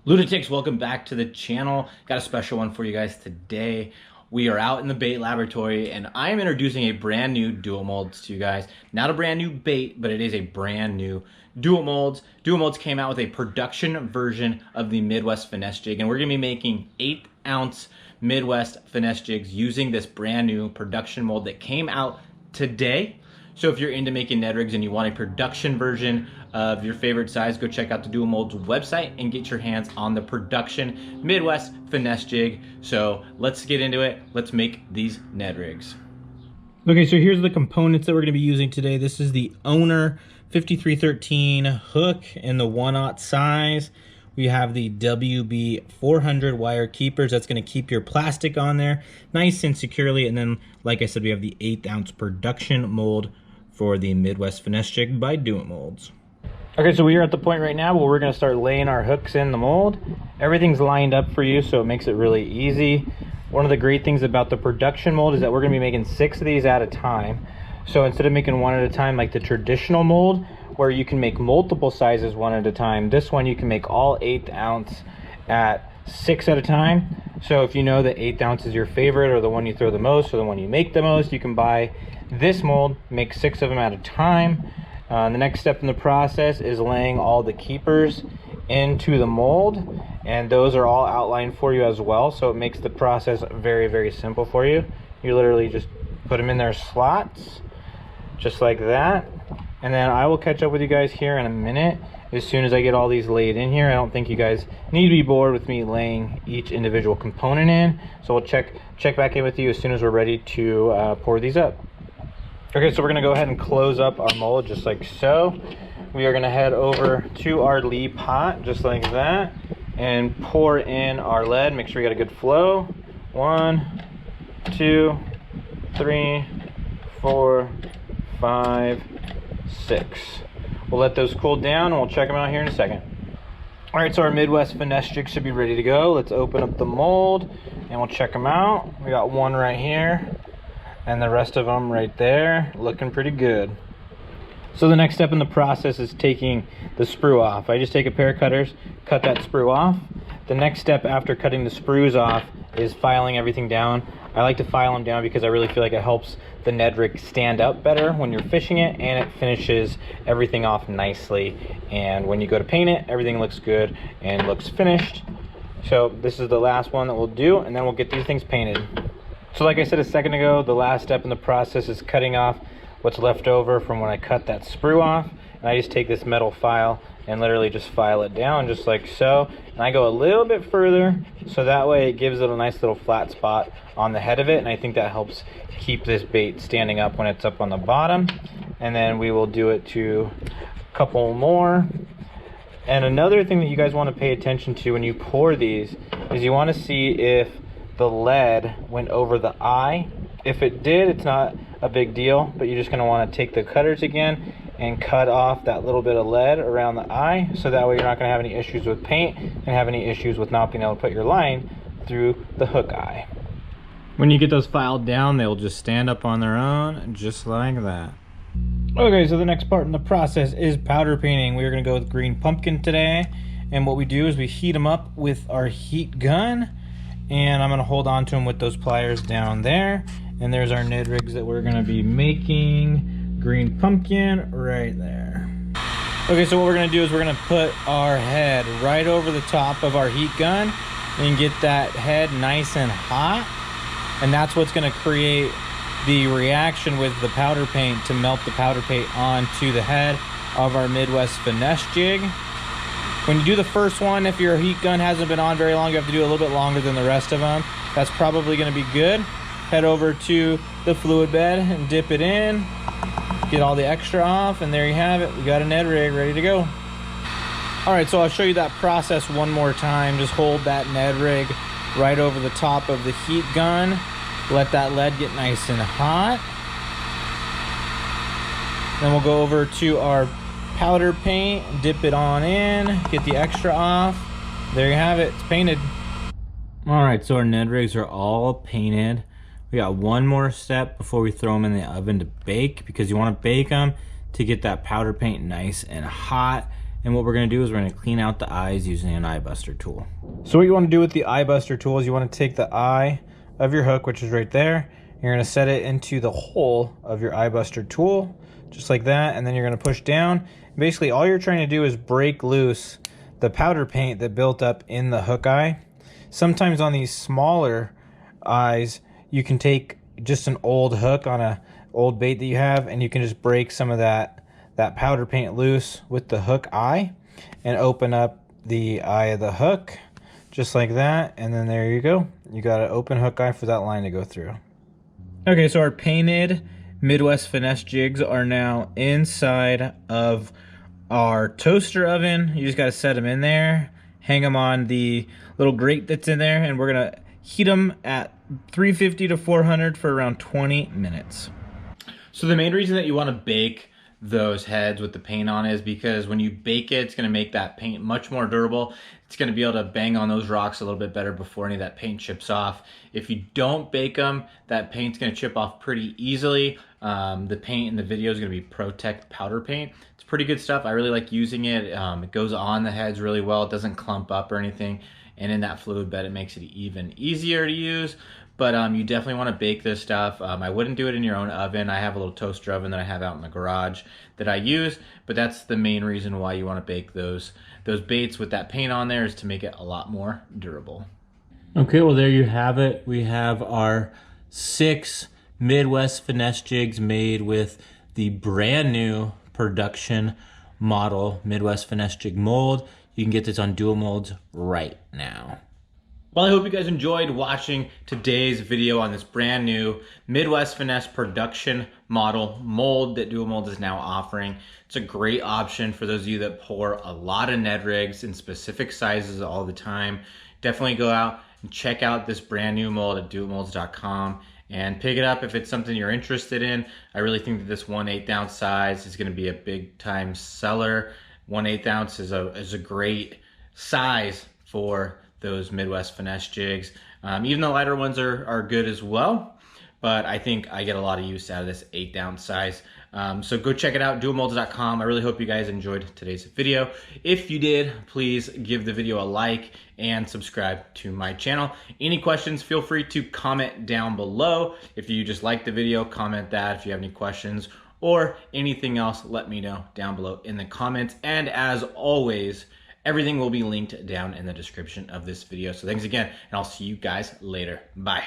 Lunatics, welcome back to the channel. Got a special one for you guys today. We are out in the bait laboratory and I am introducing a brand new DoIt Molds to you guys. Not a brand new bait, but it is a brand new DoIt Molds. DoIt Molds came out with a production version of the Midwest Finesse Jig, and we're gonna be making 8-ounce Midwest Finesse Jigs using this brand new production mold that came out today. So if you're into making Ned rigs and you want a production version of your favorite size, go check out the DoIt Molds website and get your hands on the production Midwest Finesse Jig. So let's get into it. Let's make these Ned rigs. Okay, so here's the components that we're gonna be using today. This is the Owner 5313 hook in the 1/0 size. We have the WB 400 wire keepers. That's gonna keep your plastic on there nice and securely. And then, like I said, we have the 8-ounce production mold for the Midwest Finesse Jig by DoIt Molds. Okay, so we are at the point right now where we're gonna start laying our hooks in the mold. Everything's lined up for you, so it makes it really easy. One of the great things about the production mold is that we're gonna be making 6 of these at a time. So instead of making one at a time like the traditional mold, where you can make multiple sizes one at a time, this one you can make all 8 ounce at 6 at a time. So if you know that 8 ounce is your favorite, or the one you throw the most, or the one you make the most, you can buy this mold, make 6 of them at a time. The next step in the process is laying all the keepers into the mold, and those are all outlined for you as well, so it makes the process very, very simple for you. You literally just put them in their slots, just like that. And then I will catch up with you guys here in a minute as soon as I get all these laid in here. I don't think you guys need to be bored with me laying each individual component in, so we'll check back in with you as soon as we're ready to pour these up. Okay, so we're gonna go ahead and close up our mold just like so. We are gonna head over to our Lee pot just like that and pour in our lead. Make sure you got a good flow. 1, 2, 3, 4, 5, 6. We'll let those cool down and we'll check them out here in a second. All right, so our Midwest Finesse Jig should be ready to go. Let's open up the mold and we'll check them out. We got one right here and the rest of them right there, looking pretty good. So the next step in the process is taking the sprue off. I just take a pair of cutters, cut that sprue off. The next step after cutting the sprues off is filing everything down. I like to file them down because I really feel like it helps the Ned rig stand up better when you're fishing it, and it finishes everything off nicely. And when you go to paint it, everything looks good and looks finished. So this is the last one that we'll do, and then we'll get these things painted. So like I said a second ago, the last step in the process is cutting off what's left over from when I cut that sprue off. And I just take this metal file and literally just file it down just like so. And I go a little bit further, so that way it gives it a nice little flat spot on the head of it. And I think that helps keep this bait standing up when it's up on the bottom. And then we will do it to a couple more. And another thing that you guys want to pay attention to when you pour these is you want to see if the lead went over the eye. If it did, it's not a big deal, but you're just going to want to take the cutters again and cut off that little bit of lead around the eye, so that way you're not going to have any issues with paint and have any issues with not being able to put your line through the hook eye. When you get those filed down, they'll just stand up on their own just like that. Okay, so the next part in the process is powder painting. We're going to go with green pumpkin today, and what we do is we heat them up with our heat gun, and I'm going to hold on to them with those pliers down there. And there's our Ned rigs that we're going to be making. Green pumpkin right there. Okay, so what we're going to do is we're going to put our head right over the top of our heat gun and get that head nice and hot. And that's what's going to create the reaction with the powder paint to melt the powder paint onto the head of our Midwest Finesse Jig. When you do the first one, if your heat gun hasn't been on very long, you have to do a little bit longer than the rest of them. That's probably going to be good. Head over to the fluid bed and dip it in. Get all the extra off, and there you have it. We got a Ned rig ready to go. All right, so I'll show you that process one more time. Just hold that Ned rig right over the top of the heat gun. Let that lead get nice and hot. Then we'll go over to our powder paint, dip it on in, get the extra off. There you have it, it's painted. All right, so our Ned rigs are all painted. We got one more step before we throw them in the oven to bake, because you want to bake them to get that powder paint nice and hot And what we're gonna do is we're gonna clean out the eyes using an eye buster tool. So what you wanna do with the eye buster tool is you wanna take the eye of your hook, which is right there. You're gonna set it into the hole of your eye buster tool, just like that, and then you're gonna push down. Basically, all you're trying to do is break loose the powder paint that built up in the hook eye. Sometimes on these smaller eyes, you can take just an old hook on a old bait that you have, and you can just break some of that powder paint loose with the hook eye and open up the eye of the hook, just like that, and then there you go. You got an open hook eye for that line to go through. Okay, so our painted Midwest Finesse jigs are now inside of our toaster oven. You just gotta set them in there, hang them on the little grate that's in there, and we're gonna heat them at 350 to 400 for around 20 minutes. So the main reason that you wanna bake those heads with the paint on is because when you bake it, it's gonna make that paint much more durable. It's gonna be able to bang on those rocks a little bit better before any of that paint chips off. If you don't bake them, that paint's gonna chip off pretty easily. The paint in the video is gonna be Protect powder paint. It's pretty good stuff. I really like using it. It goes on the heads really well. It doesn't clump up or anything. And in that fluid bed, it makes it even easier to use. But you definitely want to bake this stuff. I wouldn't do it in your own oven. I have a little toaster oven that I have out in the garage that I use, but that's the main reason why you want to bake those baits with that paint on there, is to make it a lot more durable. Okay, well there you have it. We have our 6 Midwest Finesse jigs made with the brand new production model Midwest Finesse Jig mold. You can get this on DoIt Molds right now. Well, I hope you guys enjoyed watching today's video on this brand new Midwest Finesse production model mold that DoIt Molds is now offering. It's a great option for those of you that pour a lot of Ned rigs in specific sizes all the time. Definitely go out and check out this brand new mold at doitmolds.com and pick it up if it's something you're interested in. I really think that this 1/8 ounce size is gonna be a big time seller. 1/8 ounce is a great size for those Midwest Finesse jigs. Even the lighter ones are good as well, but I think I get a lot of use out of this 1/8 ounce size. So go check it out, doitmolds.com. I really hope you guys enjoyed today's video. If you did, please give the video a like and subscribe to my channel. Any questions, feel free to comment down below. If you just like the video, comment that. If you have any questions or anything else, let me know down below in the comments. And as always, everything will be linked down in the description of this video. So thanks again, and I'll see you guys later. Bye.